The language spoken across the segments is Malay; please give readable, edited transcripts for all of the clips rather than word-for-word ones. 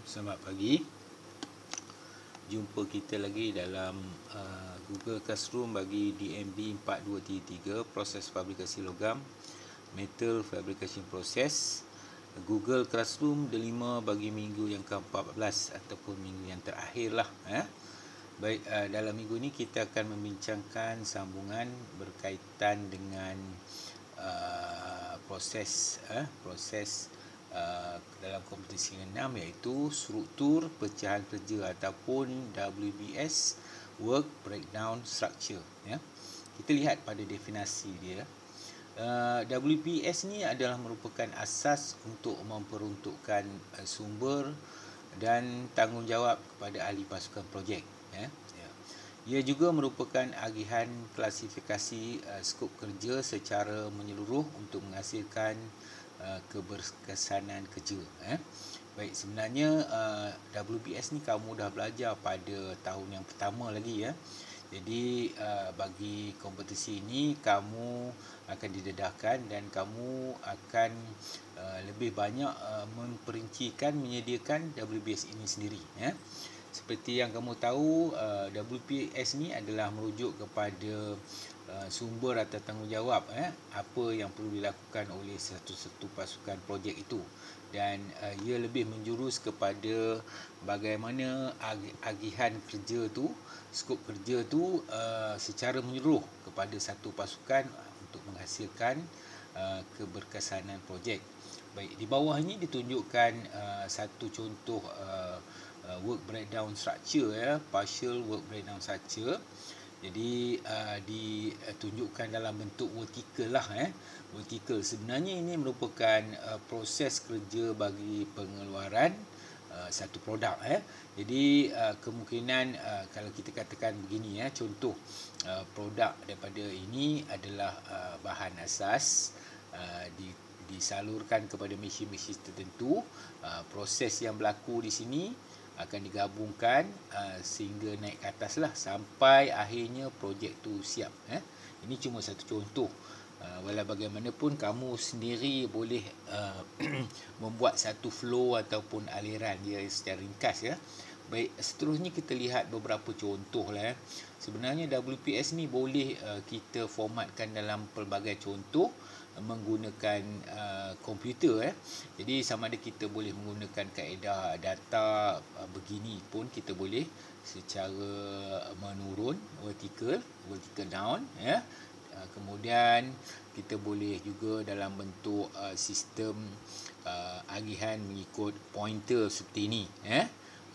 Selamat pagi. Jumpa kita lagi dalam Google Classroom bagi DMB 4233, proses fabrikasi logam, metal fabrication process. Google Classroom delima bagi minggu yang ke-14 ataupun minggu yang terakhir lah. Baik, dalam minggu ini kita akan membincangkan sambungan berkaitan dengan proses dalam kompetisi ke-6, iaitu struktur pecahan kerja ataupun WBS, Work Breakdown Structure. Kita lihat pada definisi dia. WBS ni adalah merupakan asas untuk memperuntukkan sumber dan tanggungjawab kepada ahli pasukan projek. Ia juga merupakan agihan klasifikasi skop kerja secara menyeluruh untuk menghasilkan keberkesanan kerja. Baik, sebenarnya WBS ni kamu dah belajar pada tahun yang pertama lagi. Jadi bagi kompetisi ini kamu akan didedahkan dan kamu akan lebih banyak memperincikan, menyediakan WBS ini sendiri. Seperti yang kamu tahu, WBS ni adalah merujuk kepada sumber atau tanggungjawab apa yang perlu dilakukan oleh satu-satu pasukan projek itu, dan ia lebih menjurus kepada bagaimana agihan kerja tu, skop kerja tu secara menyeluruh kepada satu pasukan untuk menghasilkan keberkesanan projek. Baik, di bawah ini ditunjukkan satu contoh work breakdown structure, partial work breakdown structure. Jadi ditunjukkan dalam bentuk vertikal lah. Vertikal sebenarnya ini merupakan proses kerja bagi pengeluaran satu produk. Jadi kemungkinan kalau kita katakan begini, contoh produk daripada ini adalah bahan asas, disalurkan kepada mesin-mesin tertentu. Proses yang berlaku di sini akan digabungkan sehingga naik ke atas lah sampai akhirnya projek tu siap. Ini cuma satu contoh. Walau bagaimanapun kamu sendiri boleh membuat satu flow ataupun aliran dia secara ringkas. Baik, seterusnya kita lihat beberapa contoh lah. Sebenarnya WPS ni boleh kita formatkan dalam pelbagai contoh menggunakan komputer. Jadi sama ada kita boleh menggunakan kaedah data begini pun kita boleh secara menurun, vertical down. Kemudian kita boleh juga dalam bentuk sistem agihan mengikut pointer seperti ini.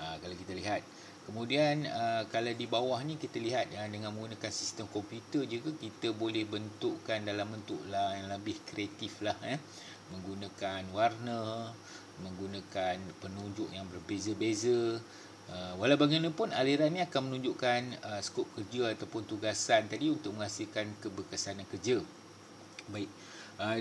Kalau kita lihat, kemudian kalau di bawah ni kita lihat dengan menggunakan sistem komputer juga kita boleh bentukkan dalam bentuk yang lebih kreatif lah. Menggunakan warna, menggunakan penunjuk yang berbeza-beza. Walau bagaimanapun aliran ni akan menunjukkan skop kerja ataupun tugasan tadi untuk menghasilkan keberkesanan kerja. Baik,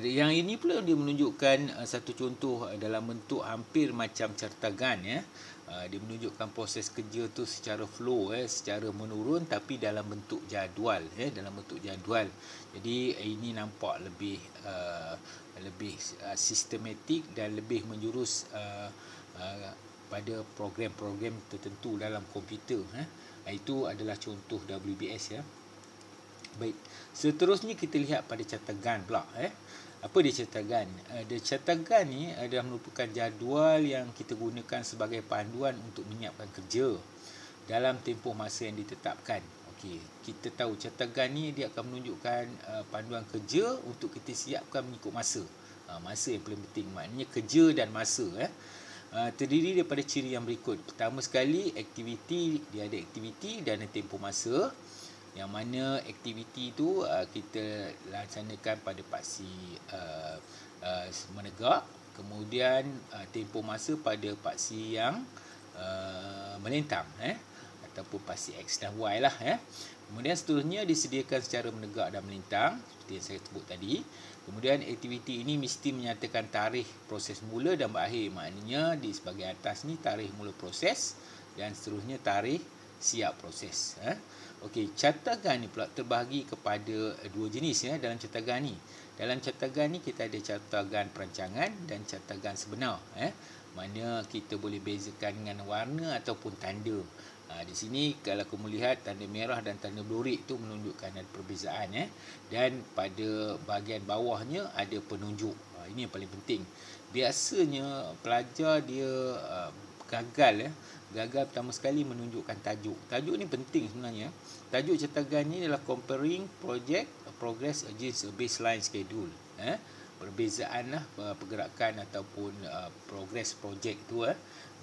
yang ini pula dia menunjukkan satu contoh dalam bentuk hampir macam cartagan. Dia menunjukkan proses kerja tu secara flow, secara menurun tapi dalam bentuk jadual, dalam bentuk jadual. Jadi ini nampak lebih sistematik dan lebih menjurus pada program-program tertentu dalam komputer. Itu adalah contoh WBS. Baik, seterusnya kita lihat pada cartagan pula. Apa dia cartagan? Cartagan ni adalah merupakan jadual yang kita gunakan sebagai panduan untuk menyiapkan kerja dalam tempoh masa yang ditetapkan. Okey, kita tahu cartagan ni dia akan menunjukkan panduan kerja untuk kita siapkan mengikut masa. Masa yang paling penting, maknanya kerja dan masa. Terdiri daripada ciri yang berikut. Pertama sekali, aktiviti, dia ada aktiviti dan ada tempoh masa. Yang mana aktiviti itu kita laksanakan pada paksi menegak, kemudian tempoh masa pada paksi yang melintang, ataupun paksi X dan Y lah. Kemudian seterusnya disediakan secara menegak dan melintang seperti yang saya sebut tadi. Kemudian aktiviti ini mesti menyatakan tarikh proses mula dan berakhir. Maknanya di sebahagian atas ni tarikh mula proses dan seterusnya tarikh siap proses. Okey, cartagan ni pula terbahagi kepada dua jenis dalam cartagan ni. Dalam cartagan ni kita ada cartagan perancangan dan cartagan sebenar. mana kita boleh bezakan dengan warna ataupun tanda. Di sini kalau kamu lihat tanda merah dan tanda belurik tu menunjukkan ada perbezaan, dan pada bahagian bawahnya ada penunjuk. Ini yang paling penting. Biasanya pelajar dia gagal pertama sekali menunjukkan tajuk. Tajuk ni penting sebenarnya. Tajuk cetagan ni adalah comparing project progress against a baseline schedule. Perbezaan lah pergerakan ataupun progress project tu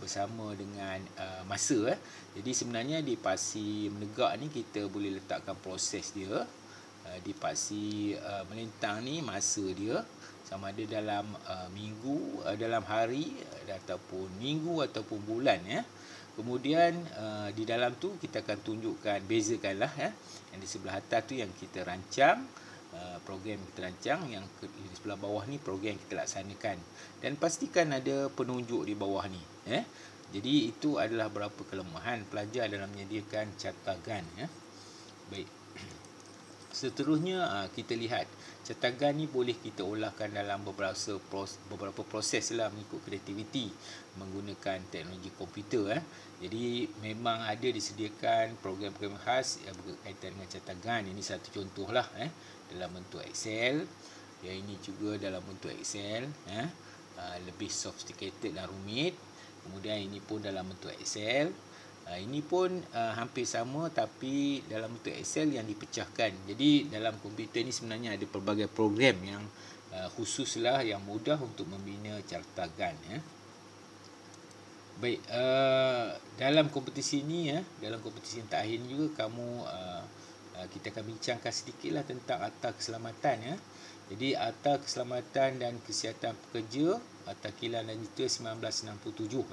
bersama dengan masa. Jadi sebenarnya di pasi menegak ni kita boleh letakkan proses dia. Di pasi melintang ni masa dia, sama ada dalam minggu, dalam hari ataupun minggu ataupun bulan. Kemudian di dalam tu kita akan tunjukkan, bezakanlah yang di sebelah atas tu yang kita rancang, program kita rancang, yang di sebelah bawah ni program kita laksanakan, dan pastikan ada penunjuk di bawah ni. Jadi itu adalah beberapa kelemahan pelajar dalam menyediakan cetagan. Baik. Seterusnya kita lihat cetagan ni boleh kita olahkan dalam beberapa proses lah mengikut kreativiti menggunakan teknologi komputer. Jadi memang ada disediakan program-program khas yang berkaitan dengan cetagan. Ini satu contoh lah dalam bentuk Excel. Yang ini juga dalam bentuk Excel, lebih sophisticated dan rumit. Kemudian ini pun dalam bentuk Excel. Ini pun hampir sama tapi dalam bentuk Excel yang dipecahkan. Jadi dalam komputer ni sebenarnya ada pelbagai program yang khususlah yang mudah untuk membina cetagan. Baik, dalam kompetisi ni, dalam kompetisi yang terakhir juga kita akan bincangkan sedikitlah tentang Akta Keselamatan. Jadi Akta Keselamatan dan Kesihatan Pekerja Akta Kilang dan Jentera 1967.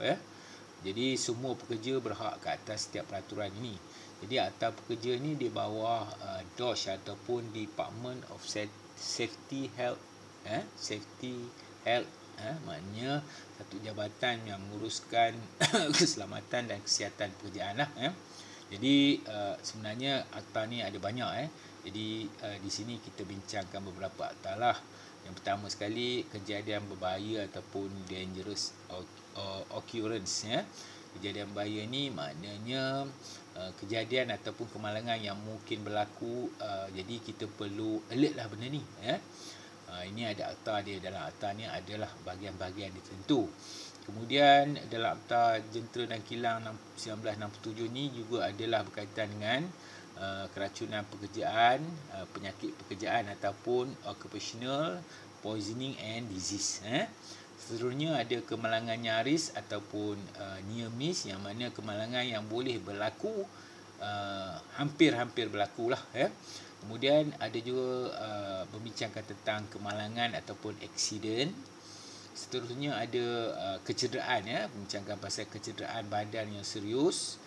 Jadi semua pekerja berhak ke atas setiap peraturan ini. Jadi Akta Pekerja ni di bawah DOSH ataupun Department of Safety Health. Safety Health, maknanya satu jabatan yang menguruskan keselamatan dan kesihatan pekerjaan lah. Jadi sebenarnya akta ni ada banyak. Jadi di sini kita bincangkan beberapa akta lah. Yang pertama sekali, kejadian berbahaya ataupun dangerous occurrence. Kejadian berbahaya ni maknanya kejadian ataupun kemalangan yang mungkin berlaku, jadi kita perlu alert lah benda ni. Ini ada akta dia. Dalam akta ni adalah bahagian-bahagian tertentu. Kemudian dalam Akta Jentera dan Kilang 1967 ni juga adalah berkaitan dengan keracunan pekerjaan, penyakit pekerjaan ataupun occupational poisoning and disease. Seterusnya ada kemalangan nyaris ataupun near miss, yang mana kemalangan yang boleh berlaku, hampir-hampir berlakulah. Kemudian ada juga membincangkan tentang kemalangan ataupun accident. Seterusnya ada kecederaan, membincangkan pasal kecederaan badan yang serius.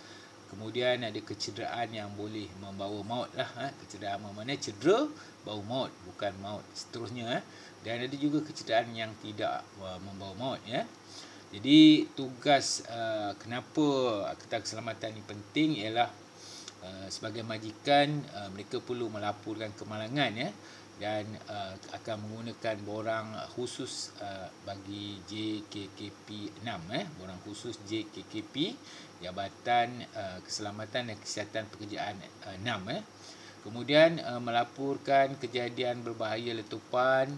Kemudian ada kecederaan yang boleh membawa maut lah. Kecederaan mana cedera bawa maut, bukan maut. Seterusnya. Dan ada juga kecederaan yang tidak membawa maut. Jadi tugas kenapa Akta Keselamatan ini penting ialah sebagai majikan mereka perlu melaporkan kemalangan, dan akan menggunakan borang khusus bagi JKKP 6, borang khusus JKKP, Jabatan Keselamatan dan Kesihatan Pekerjaan 6. Kemudian melaporkan kejadian berbahaya letupan,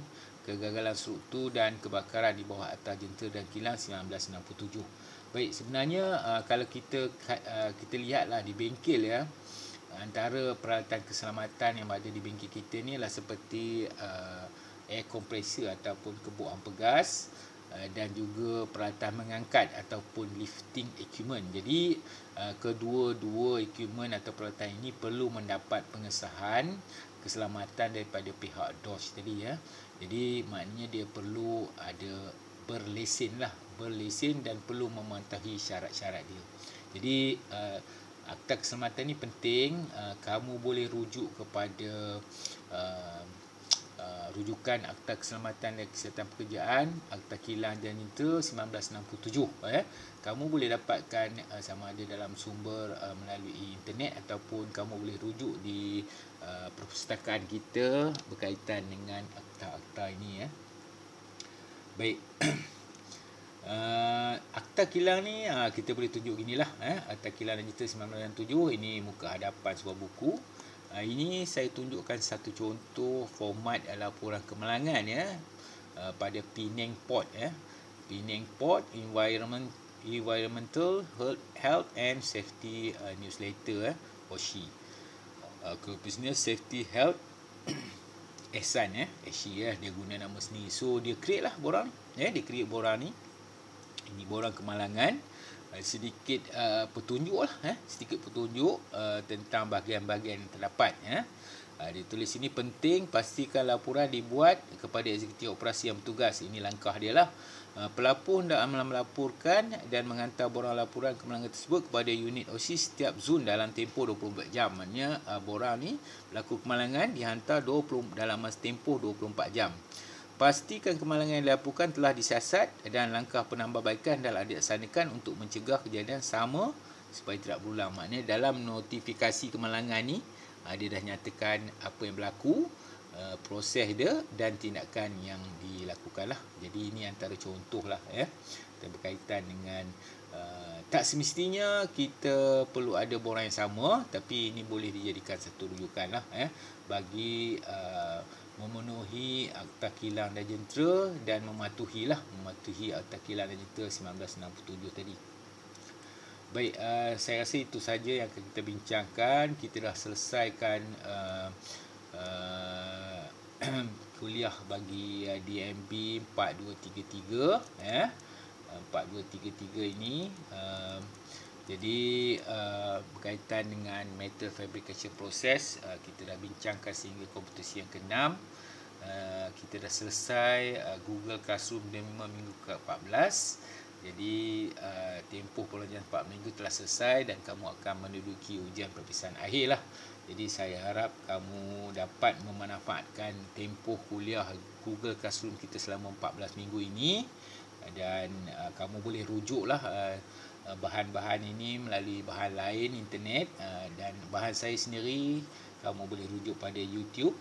kegagalan struktur dan kebakaran di bawah Akta Jentera dan Kilang 1967. Baik, sebenarnya kalau kita lihatlah di bengkel, antara peralatan keselamatan yang ada di bengkel kita ni adalah seperti air compressor ataupun kebuk ampegas, dan juga peralatan mengangkat ataupun lifting equipment. Jadi kedua-dua equipment atau peralatan ini perlu mendapat pengesahan keselamatan daripada pihak DOSH tadi. Jadi maknanya dia perlu ada berlesen dan perlu mematuhi syarat-syarat dia. Jadi Akta Keselamatan ni penting. Kamu boleh rujuk kepada rujukan Akta Keselamatan dan Kesihatan Pekerjaan Akta Kilang dan Jentera 1967. Kamu boleh dapatkan sama ada dalam sumber melalui internet ataupun kamu boleh rujuk di perpustakaan kita berkaitan dengan akta-akta ini. Baik. Akta kilang ni kita boleh tunjuk ginilah, Akta Kilang Digital 1997. Ini muka hadapan sebuah buku. Ini saya tunjukkan satu contoh format laporan kemalangan pada Penang Port Penang Port Environmental Health and Safety Newsletter OSHI. Business Safety Health Ehsan OSHI dia guna nama sendiri. So dia create lah borang dia create borang ni. Ini borang kemalangan. Sedikit petunjuk lah sedikit petunjuk tentang bahagian-bahagian yang terdapat dia tulis sini, penting pastikan laporan dibuat kepada eksekutif operasi yang bertugas. Ini langkah dia lah. Pelapor dalam melaporkan dan menghantar borang laporan kemalangan tersebut kepada unit OSHI setiap zon dalam tempoh 24 jam. Maknanya borang ni berlaku kemalangan dihantar dalam masa tempoh 24 jam. Pastikan kemalangan yang dilaporkan telah disiasat dan langkah penambahbaikan telah dilaksanakan untuk mencegah kejadian sama supaya tidak berulang. Maknanya dalam notifikasi kemalangan ni dia dah nyatakan apa yang berlaku, proses dia dan tindakan yang dilakukan lah. Jadi ini antara contoh lah berkaitan dengan tak semestinya kita perlu ada borang yang sama, tapi ini boleh dijadikan satu rujukan lah bagi memenuhi Akta Kilang dan Jentera dan mematuhi Akta Kilang dan Jentera 1967 tadi. Baik, saya rasa itu saja yang akan kita bincangkan. Kita dah selesaikan kuliah bagi DMB 4233 4233 ini. Jadi berkaitan dengan metal fabrication process, kita dah bincangkan sehingga kompetisi yang ke-6. Kita dah selesai Google Classroom demo minggu ke-14. Jadi tempoh pelajaran 4 minggu telah selesai dan kamu akan menduduki ujian perpisahan akhir lah. Jadi saya harap kamu dapat memanfaatkan tempoh kuliah Google Classroom kita selama 14 minggu ini, dan kamu boleh rujuklah bahan-bahan ini melalui bahan lain internet, dan bahan saya sendiri kamu boleh rujuk pada YouTube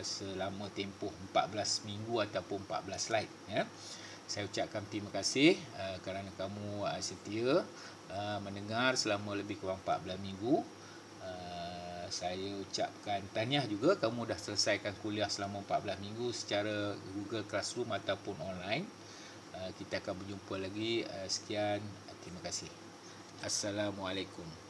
selama tempoh 14 minggu ataupun 14 slide Saya ucapkan terima kasih kerana kamu setia mendengar selama lebih kurang 14 minggu. Saya ucapkan tahniah juga kamu dah selesaikan kuliah selama 14 minggu secara Google Classroom ataupun online. Kita akan berjumpa lagi. Sekian, terima kasih. Assalamualaikum.